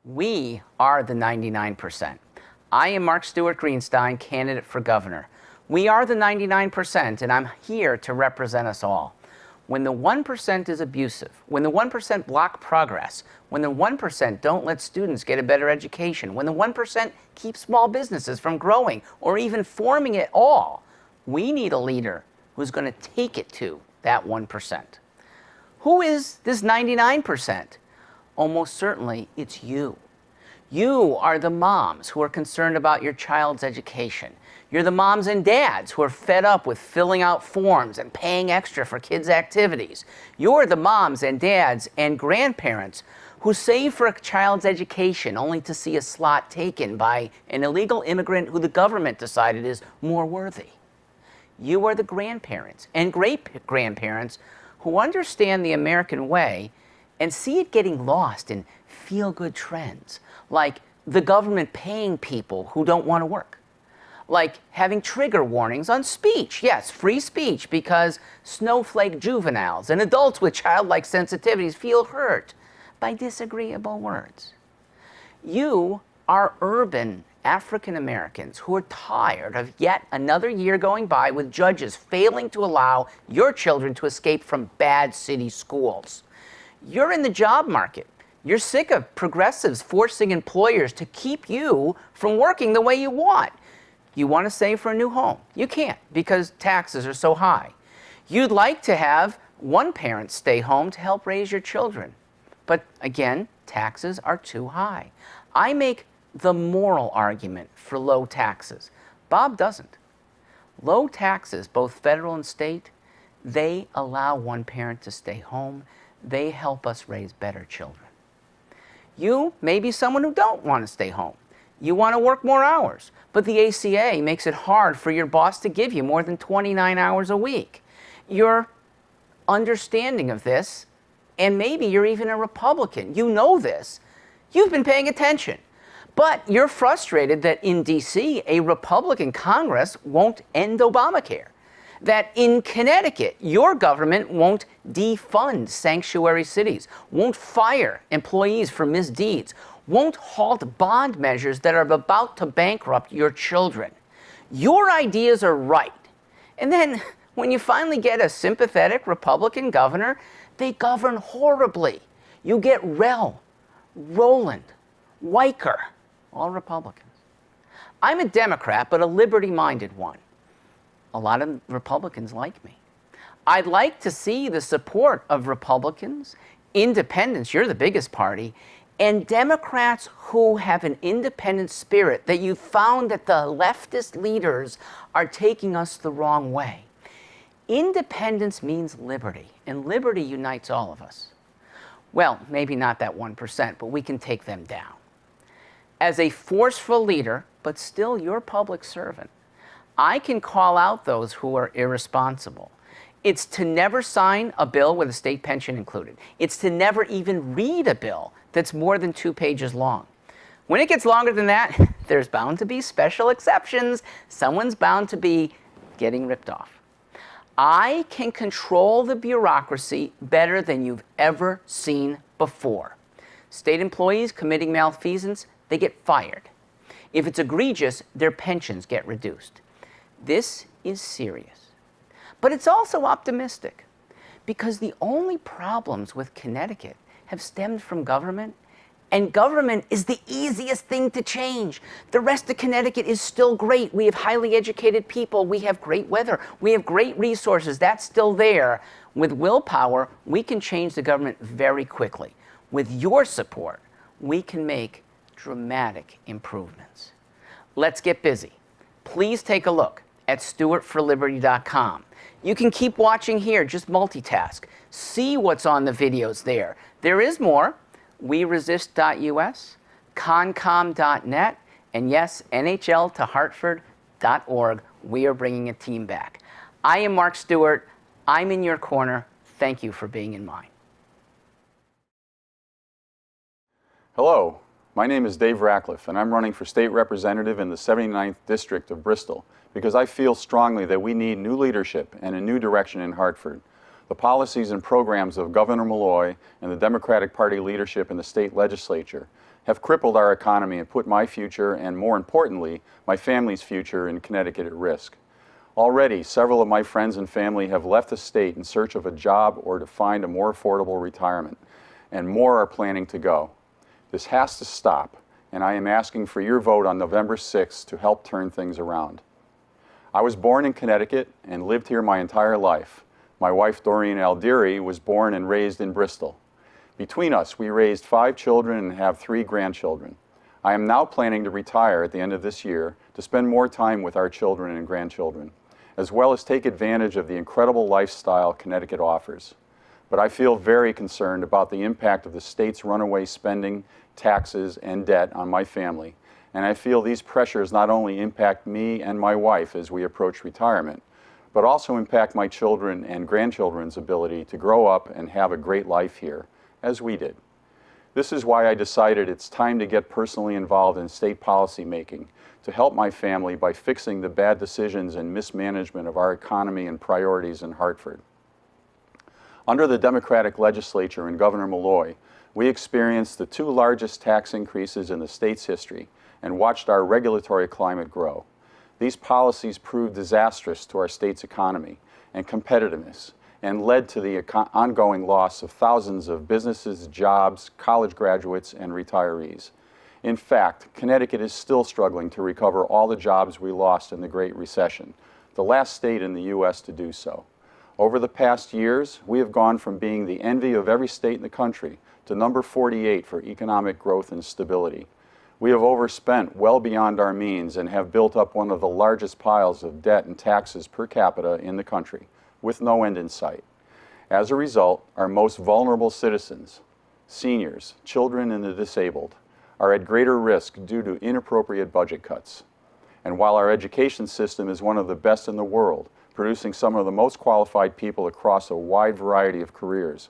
We are the 99%. I am Mark Stuart Greenstein, candidate for governor. We are the 99%, and I'm here to represent us all. When the 1% is abusive, when the 1% block progress, when the 1% don't let students get a better education, when the 1% keeps small businesses from growing or even forming at all, we need a leader who's going to take it to that 1%. Who is this 99%? Almost certainly it's you. You are the moms who are concerned about your child's education. You're the moms and dads who are fed up with filling out forms and paying extra for kids' activities. You're the moms and dads and grandparents who save for a child's education only to see a slot taken by an illegal immigrant who the government decided is more worthy. You are the grandparents and great-grandparents who understand the American way and see it getting lost in feel-good trends, like the government paying people who don't want to work, like having trigger warnings on speech. Yes, free speech, because snowflake juveniles and adults with childlike sensitivities feel hurt by disagreeable words. You are urban African Americans who are tired of yet another year going by with judges failing to allow your children to escape from bad city schools. You're in the job market. You're sick of progressives forcing employers to keep you from working the way you want. You want to save for a new home. You can't because taxes are so high. You'd like to have one parent stay home to help raise your children. But again, taxes are too high. I make the moral argument for low taxes. Bob doesn't. Low taxes, both federal and state, they allow one parent to stay home. They help us raise better children. You may be someone who don't want to stay home. You want to work more hours, but the ACA makes it hard for your boss to give you more than 29 hours a week. You're understanding of this, and maybe you're even a Republican. You know this. You've been paying attention. But you're frustrated that in D.C., a Republican Congress won't end Obamacare. That in Connecticut, your government won't defund sanctuary cities, won't fire employees for misdeeds, won't halt bond measures that are about to bankrupt your children. Your ideas are right. And then when you finally get a sympathetic Republican governor, they govern horribly. You get Rowland, Weicker, all Republicans. I'm a Democrat, but a liberty-minded one. A lot of Republicans like me. I'd like to see the support of Republicans, independents, you're the biggest party, and Democrats who have an independent spirit that you found that the leftist leaders are taking us the wrong way. Independence means liberty, and liberty unites all of us. Well, maybe not that 1%, but we can take them down. As a forceful leader, but still your public servant, I can call out those who are irresponsible. It's to never sign a bill with a state pension included. It's to never even read a bill that's more than 2 pages long. When it gets longer than that, there's bound to be special exceptions. Someone's bound to be getting ripped off. I can control the bureaucracy better than you've ever seen before. State employees committing malfeasance, they get fired. If it's egregious, their pensions get reduced. This is serious. But it's also optimistic because the only problems with Connecticut have stemmed from government, and government is the easiest thing to change. The rest of Connecticut is still great. We have highly educated people. We have great weather. We have great resources. That's still there. With willpower, we can change the government very quickly. With your support, we can make dramatic improvements. Let's get busy. Please take a look at stuartforliberty.com. You can keep watching here, just multitask. See what's on the videos there. There is more. WeResist.us, Concom.net, and yes, NHL-to-Hartford.org. We are bringing a team back. I am Mark Stuart. I'm in your corner. Thank you for being in mine. Hello, my name is Dave Rackleff, and I'm running for state representative in the 79th District of Bristol because I feel strongly that we need new leadership and a new direction in Hartford. The policies and programs of Governor Malloy and the Democratic Party leadership in the state legislature have crippled our economy and put my future, and more importantly, my family's future in Connecticut at risk. Already, several of my friends and family have left the state in search of a job or to find a more affordable retirement, and more are planning to go. This has to stop, and I am asking for your vote on November 6th to help turn things around. I was born in Connecticut and lived here my entire life. My wife, Doreen Aldieri, was born and raised in Bristol. Between us, we raised 5 children and have 3 grandchildren. I am now planning to retire at the end of this year to spend more time with our children and grandchildren, as well as take advantage of the incredible lifestyle Connecticut offers. But I feel very concerned about the impact of the state's runaway spending, taxes, and debt on my family, and I feel these pressures not only impact me and my wife as we approach retirement, but also impact my children and grandchildren's ability to grow up and have a great life here, as we did. This is why I decided it's time to get personally involved in state policy making to help my family by fixing the bad decisions and mismanagement of our economy and priorities in Hartford. Under the Democratic legislature and Governor Malloy, we experienced the 2 largest tax increases in the state's history and watched our regulatory climate grow. These policies proved disastrous to our state's economy and competitiveness and led to the ongoing loss of thousands of businesses, jobs, college graduates, and retirees. In fact, Connecticut is still struggling to recover all the jobs we lost in the Great Recession, the last state in the U.S. to do so. Over the past years, we have gone from being the envy of every state in the country to number 48 for economic growth and stability. We have overspent well beyond our means and have built up one of the largest piles of debt and taxes per capita in the country, with no end in sight. As a result, our most vulnerable citizens, seniors, children, and the disabled, are at greater risk due to inappropriate budget cuts. And while our education system is one of the best in the world, producing some of the most qualified people across a wide variety of careers,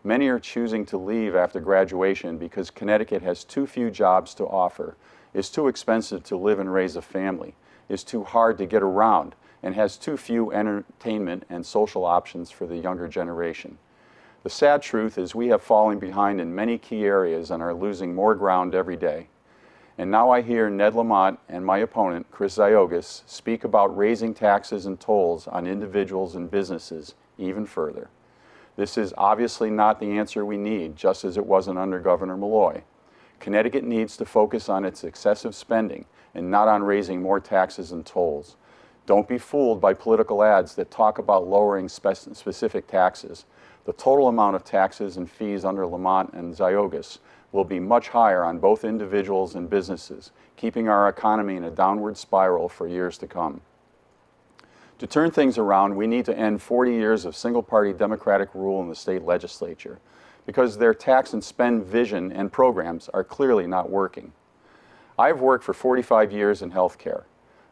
many are choosing to leave after graduation because Connecticut has too few jobs to offer, is too expensive to live and raise a family, is too hard to get around, and has too few entertainment and social options for the younger generation. The sad truth is we have fallen behind in many key areas and are losing more ground every day. And now I hear Ned Lamont and my opponent, Chris Ziogas, speak about raising taxes and tolls on individuals and businesses even further. This is obviously not the answer we need, just as it wasn't under Governor Malloy. Connecticut needs to focus on its excessive spending and not on raising more taxes and tolls. Don't be fooled by political ads that talk about lowering specific taxes. The total amount of taxes and fees under Lamont and Ziogas will be much higher on both individuals and businesses, keeping our economy in a downward spiral for years to come. To turn things around, we need to end 40 years of single-party Democratic rule in the state legislature, because their tax and spend vision and programs are clearly not working. I've worked for 45 years in healthcare.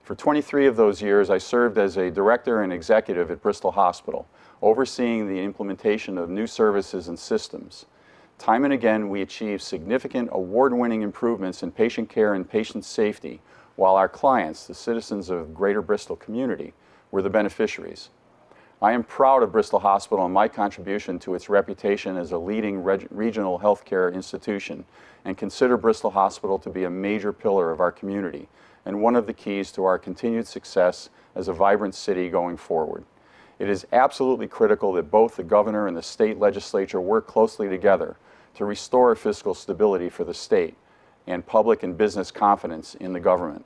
For 23 of those years, I served as a director and executive at Bristol Hospital, overseeing the implementation of new services and systems. Time and again, we achieved significant award-winning improvements in patient care and patient safety, while our clients, the citizens of Greater Bristol community, were the beneficiaries. I am proud of Bristol Hospital and my contribution to its reputation as a leading regional healthcare institution, and consider Bristol Hospital to be a major pillar of our community and one of the keys to our continued success as a vibrant city going forward. It is absolutely critical that both the governor and the state legislature work closely together to restore fiscal stability for the state and public and business confidence in the government.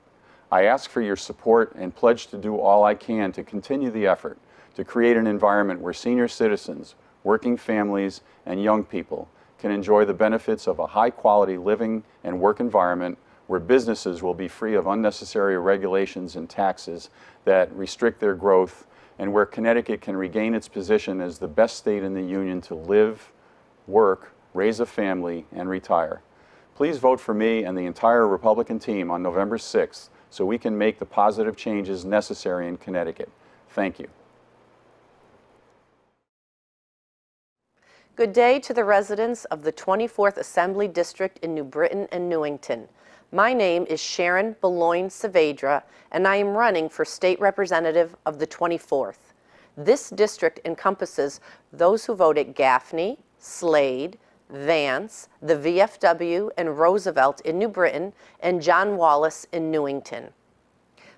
I ask for your support and pledge to do all I can to continue the effort to create an environment where senior citizens, working families, and young people can enjoy the benefits of a high-quality living and work environment where businesses will be free of unnecessary regulations and taxes that restrict their growth, and where Connecticut can regain its position as the best state in the union to live, work, raise a family, and retire. Please vote for me and the entire Republican team on November 6th so we can make the positive changes necessary in Connecticut. Thank you. Good day to the residents of the 24th Assembly District in New Britain and Newington. My name is Sharon Saavedra, and I am running for State Representative of the 24th. This district encompasses those who vote at Gaffney, Slade, Vance, the VFW and Roosevelt in New Britain, and John Wallace in Newington.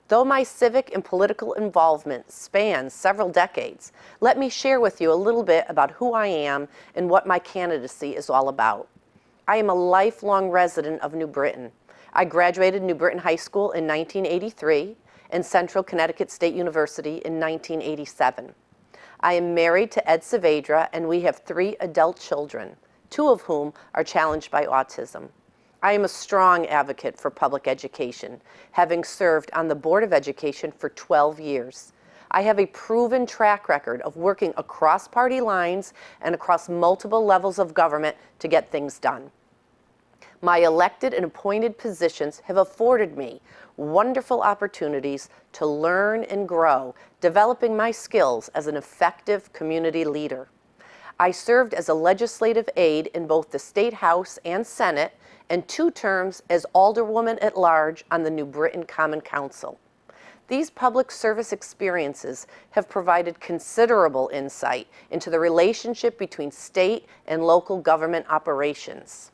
Though my civic and political involvement spans several decades, let me share with you a little bit about who I am and what my candidacy is all about. I am a lifelong resident of New Britain. I graduated New Britain High School in 1983 and Central Connecticut State University in 1987. I am married to Ed Saavedra, and we have 3 adult children, 2 of whom are challenged by autism. I am a strong advocate for public education, having served on the Board of Education for 12 years. I have a proven track record of working across party lines and across multiple levels of government to get things done. My elected and appointed positions have afforded me wonderful opportunities to learn and grow, developing my skills as an effective community leader. I served as a legislative aide in both the State House and Senate, and 2 terms as Alderwoman at Large on the New Britain Common Council. These public service experiences have provided considerable insight into the relationship between state and local government operations.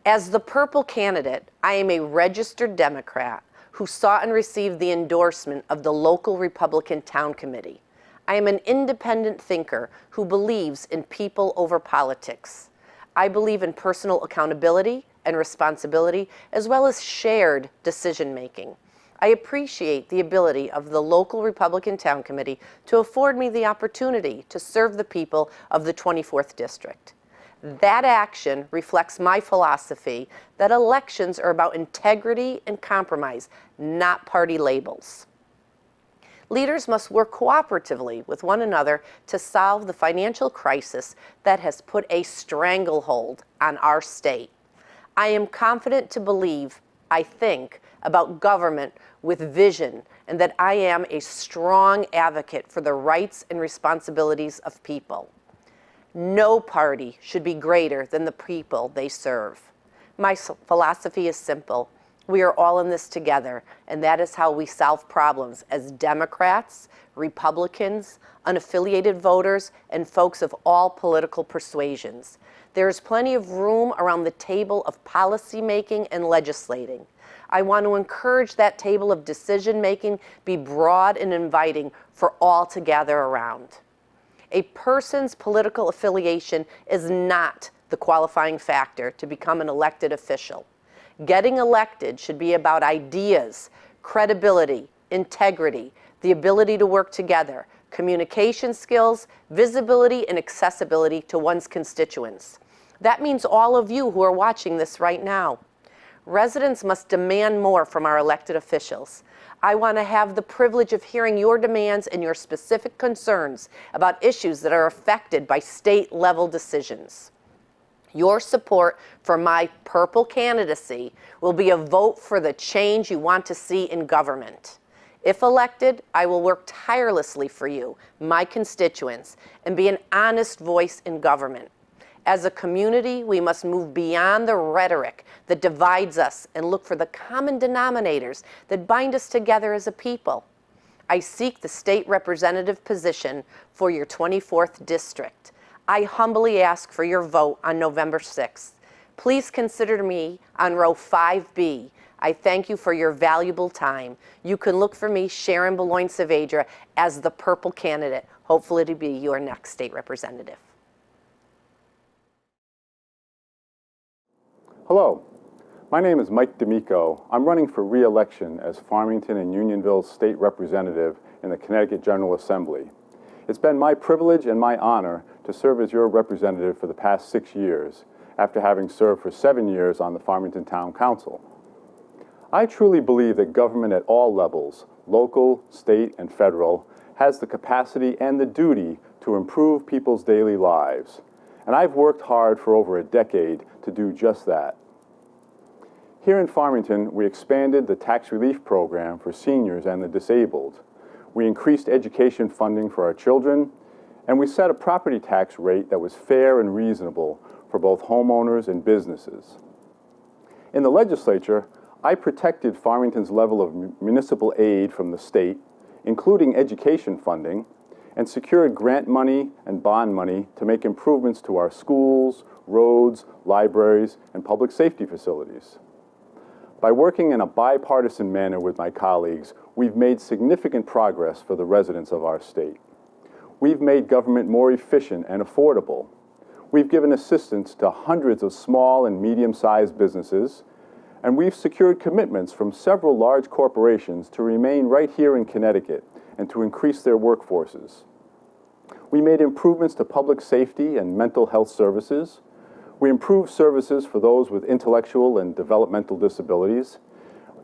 As the purple candidate, I am a registered Democrat who sought and received the endorsement of the local Republican Town Committee. I am an independent thinker who believes in people over politics. I believe in personal accountability and responsibility, as well as shared decision-making. I appreciate the ability of the local Republican Town Committee to afford me the opportunity to serve the people of the 24th District. That action reflects my philosophy that elections are about integrity and compromise, not party labels. Leaders must work cooperatively with one another to solve the financial crisis that has put a stranglehold on our state. I am confident to believe, I think, about government with vision, and that I am a strong advocate for the rights and responsibilities of people. No party should be greater than the people they serve. My philosophy is simple. We are all in this together, and that is how we solve problems as Democrats, Republicans, unaffiliated voters, and folks of all political persuasions. There is plenty of room around the table of policy making and legislating. I want to encourage that table of decision making be broad and inviting for all to gather around. A person's political affiliation is not the qualifying factor to become an elected official. Getting elected should be about ideas, credibility, integrity, the ability to work together, communication skills, visibility, and accessibility to one's constituents. That means all of you who are watching this right now. Residents must demand more from our elected officials. I want to have the privilege of hearing your demands and your specific concerns about issues that are affected by state-level decisions. Your support for my purple candidacy will be a vote for the change you want to see in government. If elected, I will work tirelessly for you, my constituents, and be an honest voice in government. As a community, we must move beyond the rhetoric that divides us and look for the common denominators that bind us together as a people. I seek the state representative position for your 24th district. I humbly ask for your vote on November 6th. Please consider me on row 5B. I thank you for your valuable time. You can look for me, Sharon Belen Saavedra, as the purple candidate, hopefully to be your next state representative. Hello, my name is Mike DAmico. I'm running for re-election as Farmington and Unionville's state representative in the Connecticut General Assembly. It's been my privilege and my honor to serve as your representative for the past 6 years, after having served for 7 years on the Farmington Town Council. I truly believe that government at all levels, local, state, and federal, has the capacity and the duty to improve people's daily lives. And I've worked hard for over a decade to do just that. Here in Farmington, we expanded the tax relief program for seniors and the disabled. We increased education funding for our children, and we set a property tax rate that was fair and reasonable for both homeowners and businesses. In the legislature, I protected Farmington's level of municipal aid from the state, including education funding, and secured grant money and bond money to make improvements to our schools, roads, libraries, and public safety facilities. By working in a bipartisan manner with my colleagues, we've made significant progress for the residents of our state. We've made government more efficient and affordable. We've given assistance to hundreds of small and medium-sized businesses, and we've secured commitments from several large corporations to remain right here in Connecticut and to increase their workforces. We made improvements to public safety and mental health services. We improved services for those with intellectual and developmental disabilities,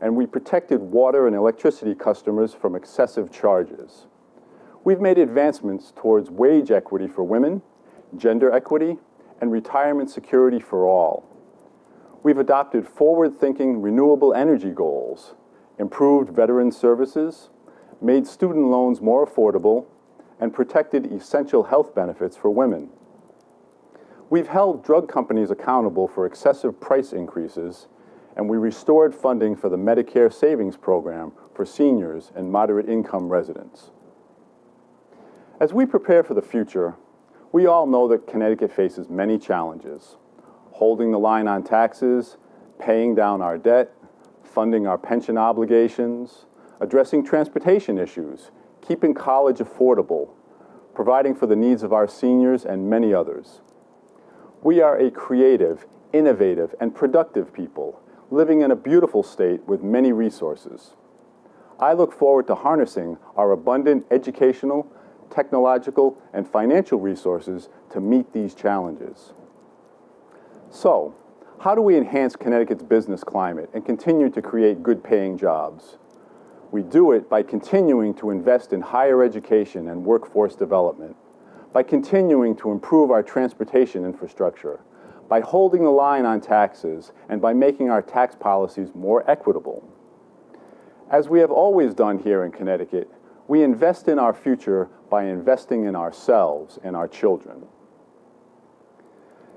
and we protected water and electricity customers from excessive charges. We've made advancements towards wage equity for women, gender equity, and retirement security for all. We've adopted forward-thinking renewable energy goals, improved veteran services, made student loans more affordable, and protected essential health benefits for women. We've held drug companies accountable for excessive price increases, and we restored funding for the Medicare Savings Program for seniors and moderate-income residents. As we prepare for the future, we all know that Connecticut faces many challenges: holding the line on taxes, paying down our debt, funding our pension obligations, addressing transportation issues, keeping college affordable, providing for the needs of our seniors, and many others. We are a creative, innovative, and productive people living in a beautiful state with many resources. I look forward to harnessing our abundant educational, technological, and financial resources to meet these challenges. So, how do we enhance Connecticut's business climate and continue to create good-paying jobs? We do it by continuing to invest in higher education and workforce development, by continuing to improve our transportation infrastructure, by holding the line on taxes, and by making our tax policies more equitable. As we have always done here in Connecticut, we invest in our future by investing in ourselves and our children.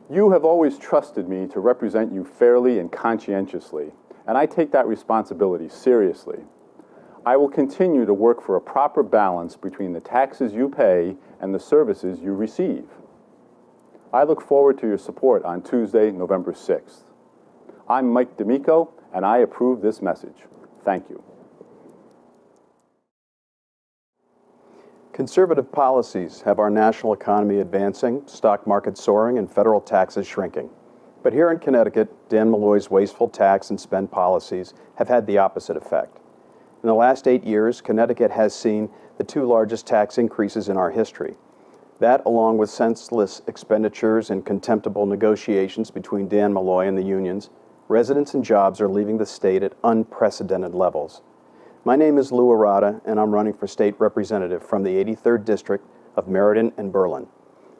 You have always trusted me to represent you fairly and conscientiously, and I take that responsibility seriously. I will continue to work for a proper balance between the taxes you pay and the services you receive. I look forward to your support on Tuesday, November 6th. I'm Mike DAmico, and I approve this message. Thank you. Conservative policies have our national economy advancing, stock market soaring, and federal taxes shrinking. But here in Connecticut, Dan Malloy's wasteful tax and spend policies have had the opposite effect. In the last 8 years, Connecticut has seen the 2 largest tax increases in our history. That, along with senseless expenditures and contemptible negotiations between Dan Malloy and the unions, residents and jobs are leaving the state at unprecedented levels. My name is Lou Errata, and I'm running for state representative from the 83rd District of Meriden and Belen.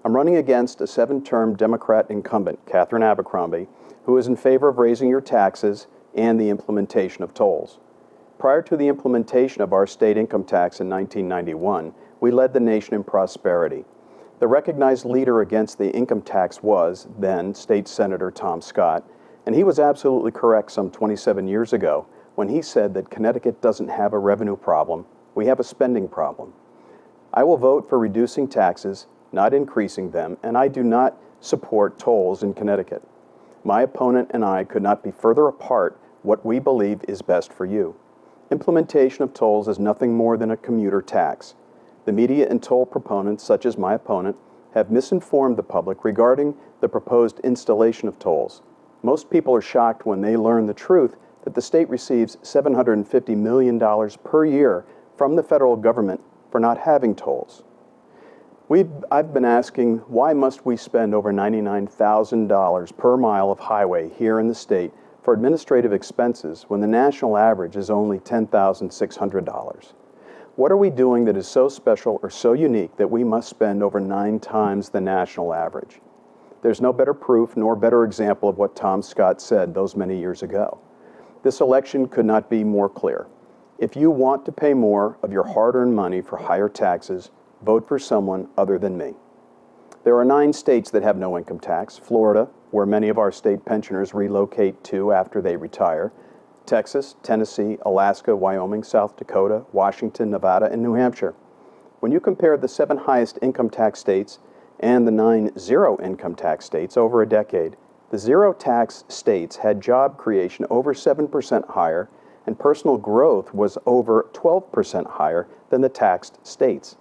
I'm running against a 7-term Democrat incumbent, Catherine Abercrombie, who is in favor of raising your taxes and the implementation of tolls. Prior to the implementation of our state income tax in 1991, we led the nation in prosperity. The recognized leader against the income tax was, then, State Senator Tom Scott, and he was absolutely correct some 27 years ago when he said that Connecticut doesn't have a revenue problem, we have a spending problem. I will vote for reducing taxes, not increasing them, and I do not support tolls in Connecticut. My opponent and I could not be further apart what we believe is best for you. Implementation of tolls is nothing more than a commuter tax. The media and toll proponents, such as my opponent, have misinformed the public regarding the proposed installation of tolls. Most people are shocked when they learn the truth that the state receives $750 million per year from the federal government for not having tolls. I've been asking, why must we spend over $99,000 per mile of highway here in the state for administrative expenses when the national average is only $10,600? What are we doing that is so special or so unique that we must spend over 9 times the national average? There's no better proof nor better example of what Tom Scott said those many years ago. This election could not be more clear. If you want to pay more of your hard-earned money for higher taxes, vote for someone other than me. There are 9 states that have no income tax: Florida, where many of our state pensioners relocate to after they retire; Texas, Tennessee, Alaska, Wyoming, South Dakota, Washington, Nevada, and New Hampshire. When you compare the 7 highest income tax states and the 9 zero income tax states over a decade, the zero tax states had job creation over 7% higher, and personal growth was over 12% higher than the taxed states.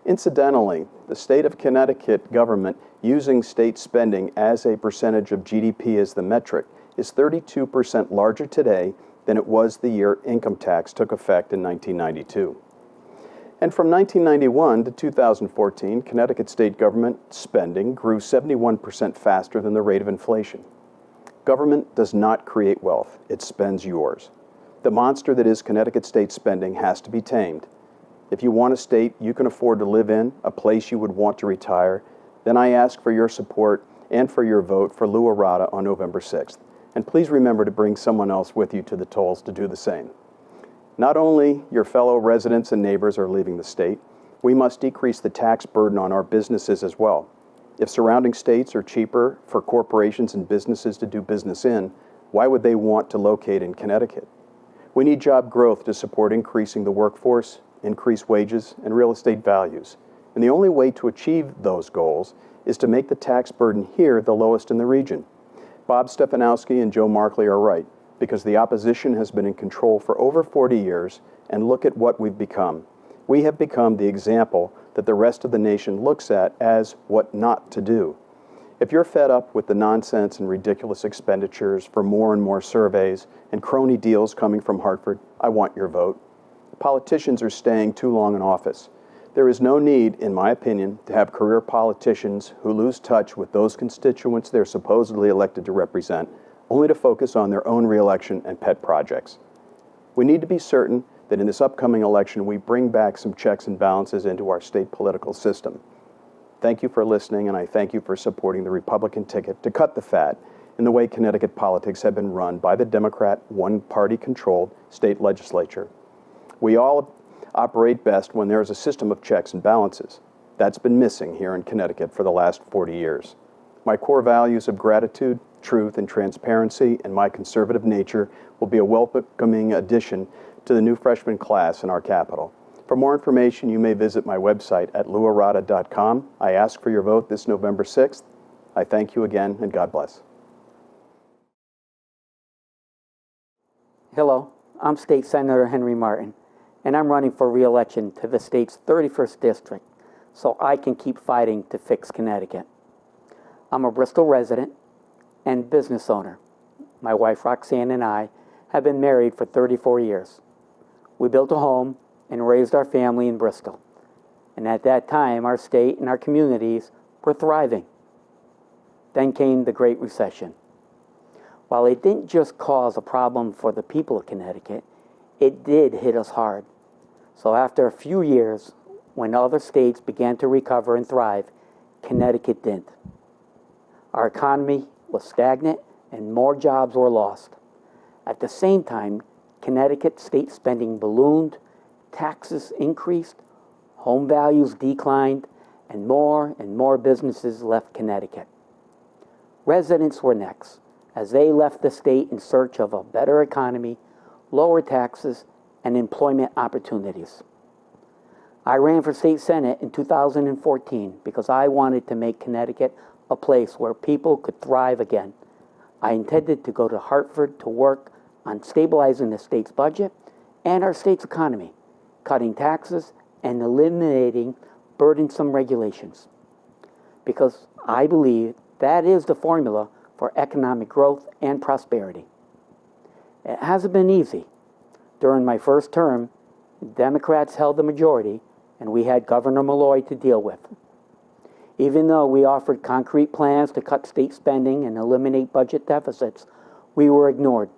Incidentally, the state of Connecticut government using state spending as a percentage of GDP as the metric is 32% larger today than it was the year income tax took effect in 1992. And from 1991 to 2014, Connecticut state government spending grew 71% faster than the rate of inflation. Government does not create wealth, it spends yours. The monster that is Connecticut state spending has to be tamed. If you want a state you can afford to live in, a place you would want to retire, then I ask for your support and for your vote for Lou Errata on November 6th. And please remember to bring someone else with you to the tolls to do the same. Not only your fellow residents and neighbors are leaving the state, we must decrease the tax burden on our businesses as well. If surrounding states are cheaper for corporations and businesses to do business in, why would they want to locate in Connecticut? We need job growth to support increasing the workforce, increase wages, and real estate values. And the only way to achieve those goals is to make the tax burden here the lowest in the region. Bob Stefanowski and Joe Markley are right, because the opposition has been in control for over 40 years, and look at what we've become. We have become the example that the rest of the nation looks at as what not to do. If you're fed up with the nonsense and ridiculous expenditures for more and more surveys and crony deals coming from Hartford, I want your vote. Politicians are staying too long in office. There is no need, in my opinion, to have career politicians who lose touch with those constituents they're supposedly elected to represent, only to focus on their own reelection and pet projects. We need to be certain that in this upcoming election we bring back some checks and balances into our state political system. Thank you for listening, and I thank you for supporting the Republican ticket to cut the fat in the way Connecticut politics have been run by the Democrat, one-party-controlled state legislature. We all operate best when there is a system of checks and balances. That's been missing here in Connecticut for the last 40 years. My core values of gratitude, truth, and transparency, and my conservative nature will be a welcoming addition to the new freshman class in our capital. For more information, you may visit my website at louerrata.com. I ask for your vote this November 6th. I thank you again, and God bless. Hello, I'm State Senator Henry Martin, and I'm running for re-election to the state's 31st district so I can keep fighting to fix Connecticut. I'm a Bristol resident and business owner. My wife Roxanne and I have been married for 34 years. We built a home and raised our family in Bristol. And at that time, our state and our communities were thriving. Then came the Great Recession. While it didn't just cause a problem for the people of Connecticut, it did hit us hard. So after a few years, when other states began to recover and thrive, Connecticut didn't. Our economy was stagnant and more jobs were lost. At the same time, Connecticut state spending ballooned, taxes increased, home values declined, and more businesses left Connecticut. Residents were next, as they left the state in search of a better economy, lower taxes, and employment opportunities. I ran for state senate in 2014 because I wanted to make Connecticut a place where people could thrive again. I intended to go to Hartford to work on stabilizing the state's budget and our state's economy, cutting taxes and eliminating burdensome regulations. Because I believe that is the formula for economic growth and prosperity. It hasn't been easy. During my first term, Democrats held the majority and we had Governor Malloy to deal with. Even though we offered concrete plans to cut state spending and eliminate budget deficits, we were ignored.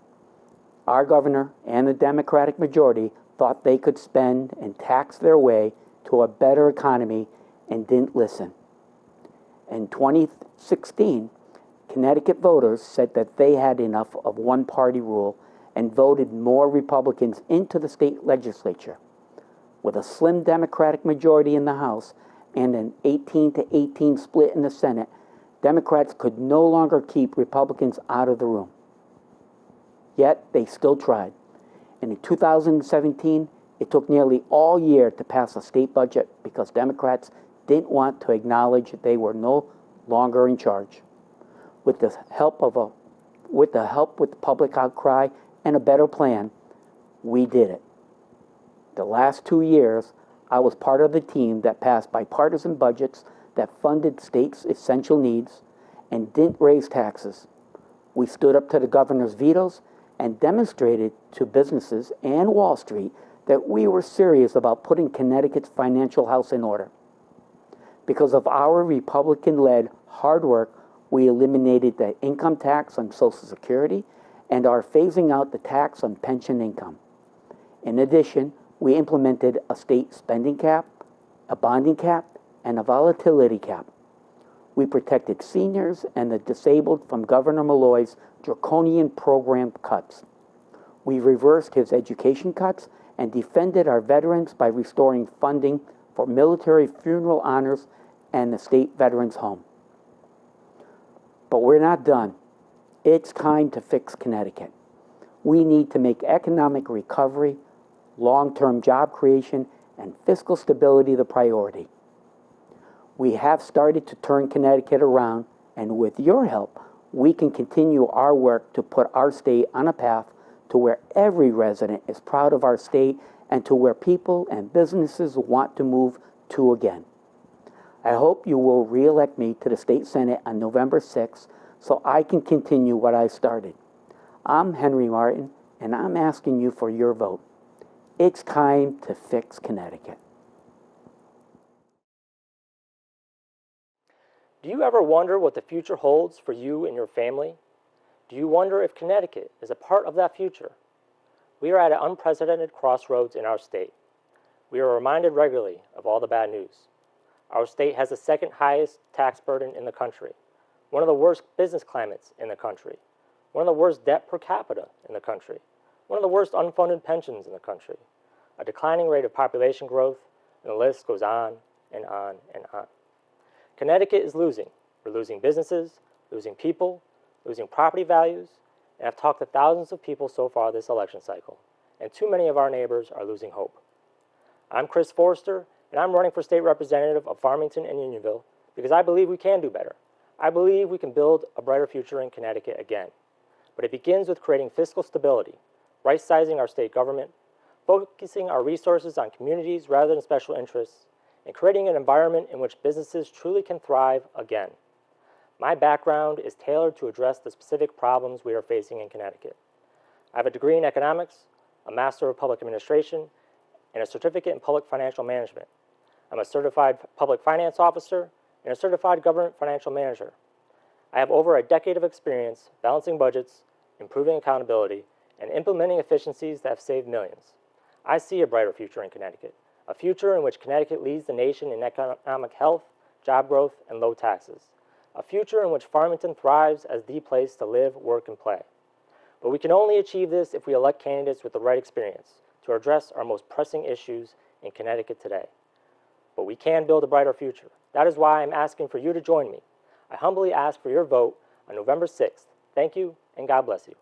Our governor and the Democratic majority thought they could spend and tax their way to a better economy and didn't listen. In 2016, Connecticut voters said that they had enough of one-party rule and voted more Republicans into the state legislature. With a slim Democratic majority in the House and an 18-18 split in the Senate, Democrats could no longer keep Republicans out of the room. Yet they still tried. And in 2017, It took nearly all year to pass a state budget because Democrats didn't want to acknowledge they were no longer in charge. With the help with public outcry and a better plan, we did it. The last 2 years, I was part of the team that passed bipartisan budgets that funded states' essential needs and didn't raise taxes. We stood up to the governor's vetoes and demonstrated to businesses and Wall Street that we were serious about putting Connecticut's financial house in order. Because of our Republican-led hard work, we eliminated the income tax on Social Security and are phasing out the tax on pension income. In addition, we implemented a state spending cap, a bonding cap, and a volatility cap. We protected seniors and the disabled from Governor Malloy's draconian program cuts. We reversed his education cuts and defended our veterans by restoring funding for military funeral honors and the state veterans home. But we're not done. It's time to fix Connecticut. We need to make economic recovery, long-term job creation, and fiscal stability the priority. We have started to turn Connecticut around, and with your help, we can continue our work to put our state on a path to where every resident is proud of our state and to where people and businesses want to move to again. I hope you will re-elect me to the State Senate on November 6th so I can continue what I started. I'm Henry Martin, and I'm asking you for your vote. It's time to fix Connecticut. Do you ever wonder what the future holds for you and your family? Do you wonder if Connecticut is a part of that future? We are at an unprecedented crossroads in our state. We are reminded regularly of all the bad news. Our state has the second highest tax burden in the country, one of the worst business climates in the country, one of the worst debt per capita in the country, one of the worst unfunded pensions in the country, a declining rate of population growth, and the list goes on and on and on. Connecticut is losing. We're losing businesses, losing people, losing property values, and I've talked to thousands of people so far this election cycle, and too many of our neighbors are losing hope. I'm Chris Forrester, and I'm running for state representative of Farmington and Unionville because I believe we can do better. I believe we can build a brighter future in Connecticut again. But it begins with creating fiscal stability, right-sizing our state government, focusing our resources on communities rather than special interests, and creating an environment in which businesses truly can thrive again. My background is tailored to address the specific problems we are facing in Connecticut. I have a degree in economics, a Master of Public Administration, and a certificate in Public Financial Management. I'm a certified public finance officer and a certified government financial manager. I have over a decade of experience balancing budgets, improving accountability, and implementing efficiencies that have saved millions. I see a brighter future in Connecticut, a future in which Connecticut leads the nation in economic health, job growth, and low taxes, a future in which Farmington thrives as the place to live, work, and play. But we can only achieve this if we elect candidates with the right experience to address our most pressing issues in Connecticut today. But we can build a brighter future. That is why I'm asking for you to join me. I humbly ask for your vote on November 6th. Thank you, and God bless you.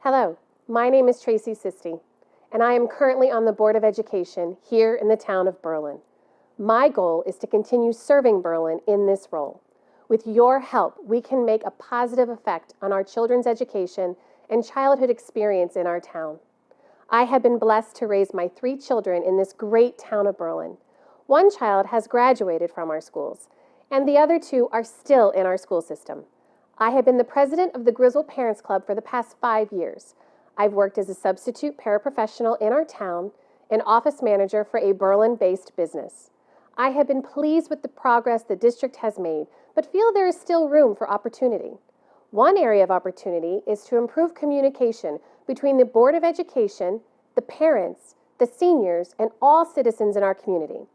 Hello, my name is Tracy Sisti, and I am currently on the Board of Education here in the town of Belen. My goal is to continue serving Belen in this role. With your help, we can make a positive effect on our children's education and childhood experience in our town. I have been blessed to raise my 3 children in this great town of Belen. One child has graduated from our schools, and the other 2 are still in our school system. I have been the president of the Grizzle Parents Club for the past 5 years. I've worked as a substitute paraprofessional in our town and office manager for a Berlin-based business. I have been pleased with the progress the district has made, but feel there is still room for opportunity. One area of opportunity is to improve communication between the Board of Education, the parents, the seniors, and all citizens in our community.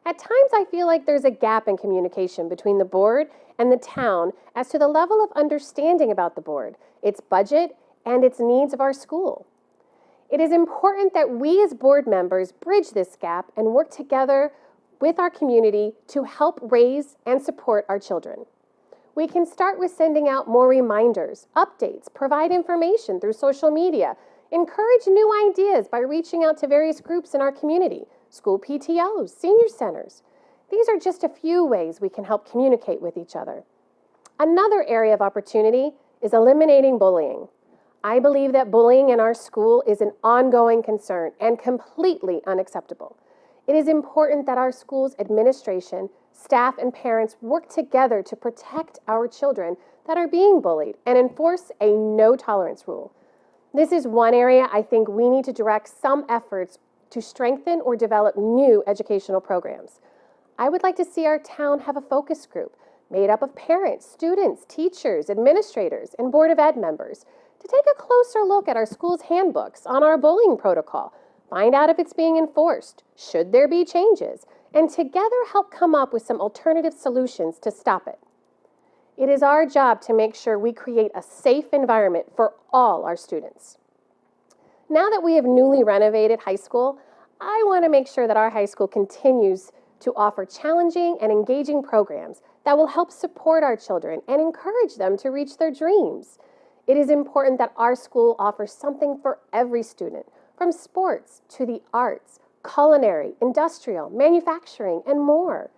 At times, I feel like there's a gap in communication between the board and the town as to the level of understanding about the board, its budget, and its needs of our school. It is important that we as board members bridge this gap and work together with our community to help raise and support our children. We can start with sending out more reminders, updates, provide information through social media, Encourage new ideas by reaching out to various groups in our community, school PTOs, senior centers. These are just a few ways we can help communicate with each other. Another area of opportunity is eliminating bullying. I believe that bullying in our school is an ongoing concern and completely unacceptable. It is important that our school's administration, staff, and parents work together to protect our children that are being bullied and enforce a no-tolerance rule. This is one area I think we need to direct some efforts to strengthen or develop new educational programs. I would like to see our town have a focus group made up of parents, students, teachers, administrators, and Board of Ed members to take a closer look at our school's handbooks on our bullying protocol, find out if it's being enforced, should there be changes, and together help come up with some alternative solutions to stop it. It is our job to make sure we create a safe environment for all our students. Now that we have newly renovated high school, I want to make sure that our high school continues to offer challenging and engaging programs that will help support our children and encourage them to reach their dreams. It is important that our school offers something for every student, from sports to the arts, culinary, industrial, manufacturing, and more.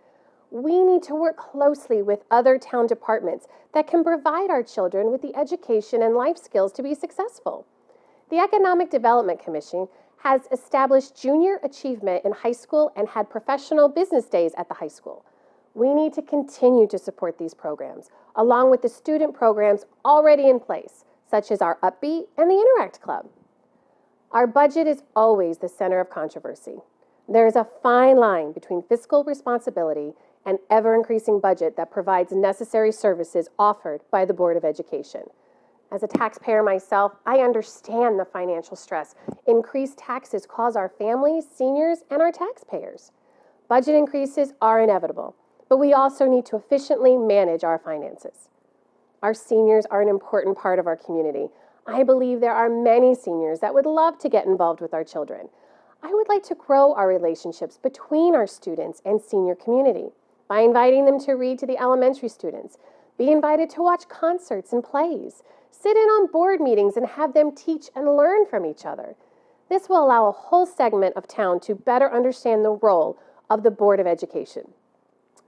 We need to work closely with other town departments that can provide our children with the education and life skills to be successful. The Economic Development Commission has established junior achievement in high school and had professional business days at the high school. We need to continue to support these programs, along with the student programs already in place, such as our Upbeat and the Interact Club. Our budget is always the center of controversy. There is a fine line between fiscal responsibility and ever-increasing budget that provides necessary services offered by the Board of Education. As a taxpayer myself, I understand the financial stress increased taxes cause our families, seniors, and our taxpayers. Budget increases are inevitable, but we also need to efficiently manage our finances. Our seniors are an important part of our community. I believe there are many seniors that would love to get involved with our children. I would like to grow our relationships between our students and senior community by inviting them to read to the elementary students, be invited to watch concerts and plays, sit in on board meetings and have them teach and learn from each other. This will allow a whole segment of town to better understand the role of the Board of Education.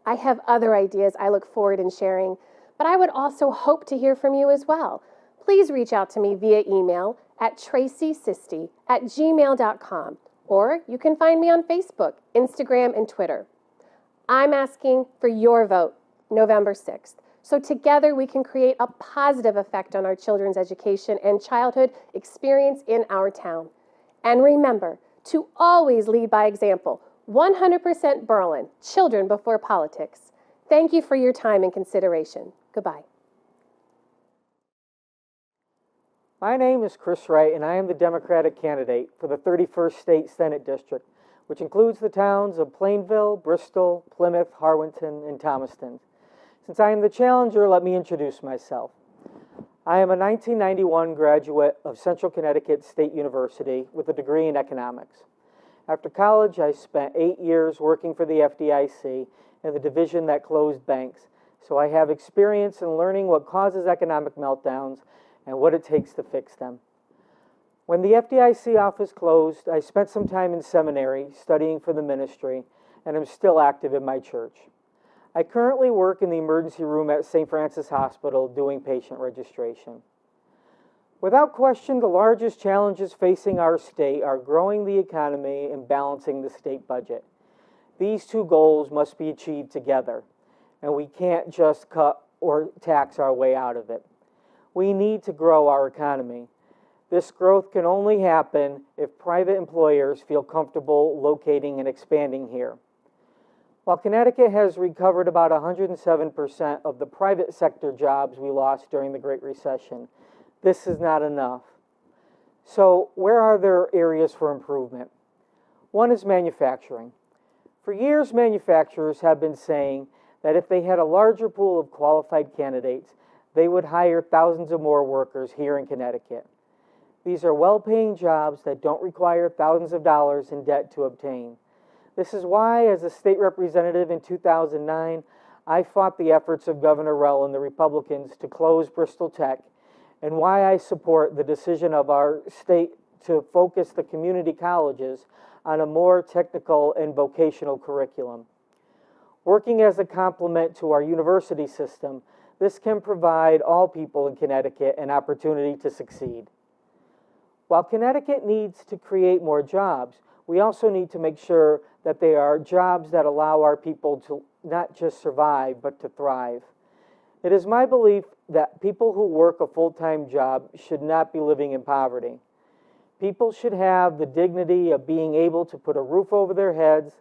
I have other ideas I look forward in sharing, but I would also hope to hear from you as well. Please reach out to me via email at tracysisti@gmail.com, or you can find me on Facebook, Instagram, and Twitter. I'm asking for your vote November 6th, so together we can create a positive effect on our children's education and childhood experience in our town. And remember to always lead by example. 100% Belen, children before politics. Thank you for your time and consideration. Goodbye. My name is Chris Wright, and I am the Democratic candidate for the 31st State Senate District, which includes the towns of Plainville, Bristol, Plymouth, Harwinton, and Thomaston. Since I am the challenger, let me introduce myself. I am a 1991 graduate of Central Connecticut State University with a degree in economics. After college, I spent 8 years working for the FDIC in the division that closed banks, so I have experience in learning what causes economic meltdowns and what it takes to fix them. When the FDIC office closed, I spent some time in seminary studying for the ministry, and am still active in my church. I currently work in the emergency room at St. Francis Hospital doing patient registration. Without question, the largest challenges facing our state are growing the economy and balancing the state budget. These two goals must be achieved together, and we can't just cut or tax our way out of it. We need to grow our economy. This growth can only happen if private employers feel comfortable locating and expanding here. While Connecticut has recovered about 107% of the private sector jobs we lost during the Great Recession, this is not enough. So where are there areas for improvement? One is manufacturing. For years, manufacturers have been saying that if they had a larger pool of qualified candidates, they would hire thousands of more workers here in Connecticut. These are well-paying jobs that don't require thousands of dollars in debt to obtain. This is why, as a state representative in 2009, I fought the efforts of Governor Rell and the Republicans to close Bristol Tech, and why I support the decision of our state to focus the community colleges on a more technical and vocational curriculum. Working as a complement to our university system, this can provide all people in Connecticut an opportunity to succeed. While Connecticut needs to create more jobs, we also need to make sure that they are jobs that allow our people to not just survive, but to thrive. It is my belief that people who work a full-time job should not be living in poverty. People should have the dignity of being able to put a roof over their heads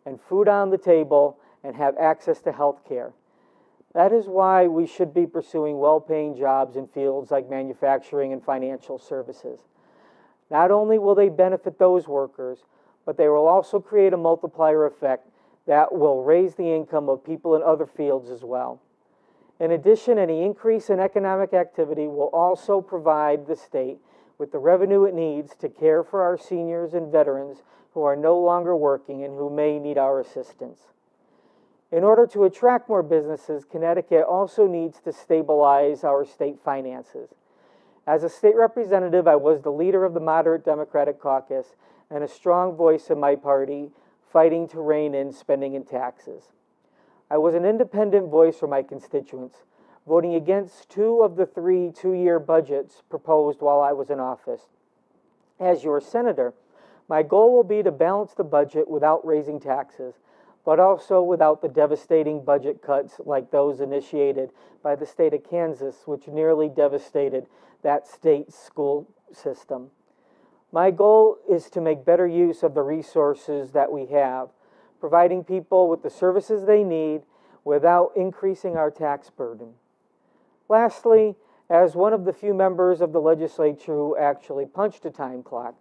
and food on the table and have access to health care. That is why we should be pursuing well-paying jobs in fields like manufacturing and financial services. Not only will they benefit those workers, but they will also create a multiplier effect that will raise the income of people in other fields as well. In addition, any increase in economic activity will also provide the state with the revenue it needs to care for our seniors and veterans who are no longer working and who may need our assistance. In order to attract more businesses, Connecticut also needs to stabilize our state finances. As a state representative, I was the leader of the moderate Democratic caucus and a strong voice in my party fighting to rein in spending and taxes. I was an independent voice for my constituents, voting against 2 of the 3 two-year budgets proposed while I was in office. As your senator, my goal will be to balance the budget without raising taxes, but also without the devastating budget cuts like those initiated by the state of Kansas, which nearly devastated that state's school system. My goal is to make better use of the resources that we have, providing people with the services they need without increasing our tax burden. Lastly, as one of the few members of the legislature who actually punched a time clock,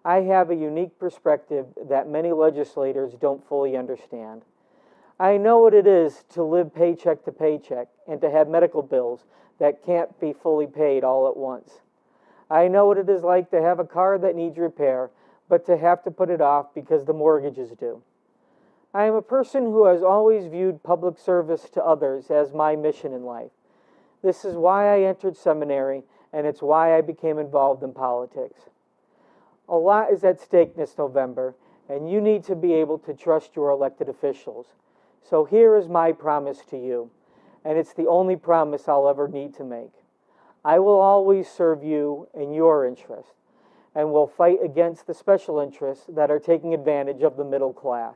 I have a unique perspective that many legislators don't fully understand. I know what it is to live paycheck to paycheck and to have medical bills that can't be fully paid all at once. I know what it is like to have a car that needs repair, but to have to put it off because the mortgage is due. I am a person who has always viewed public service to others as my mission in life. This is why I entered seminary, and it's why I became involved in politics. A lot is at stake this November, and you need to be able to trust your elected officials. So here is my promise to you, and it's the only promise I'll ever need to make. I will always serve you in your interest, and will fight against the special interests that are taking advantage of the middle class.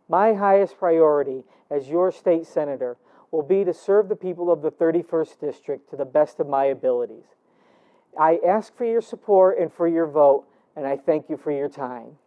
My highest priority as your state senator will be to serve the people of the 31st District to the best of my abilities. I ask for your support and for your vote, and I thank you for your time.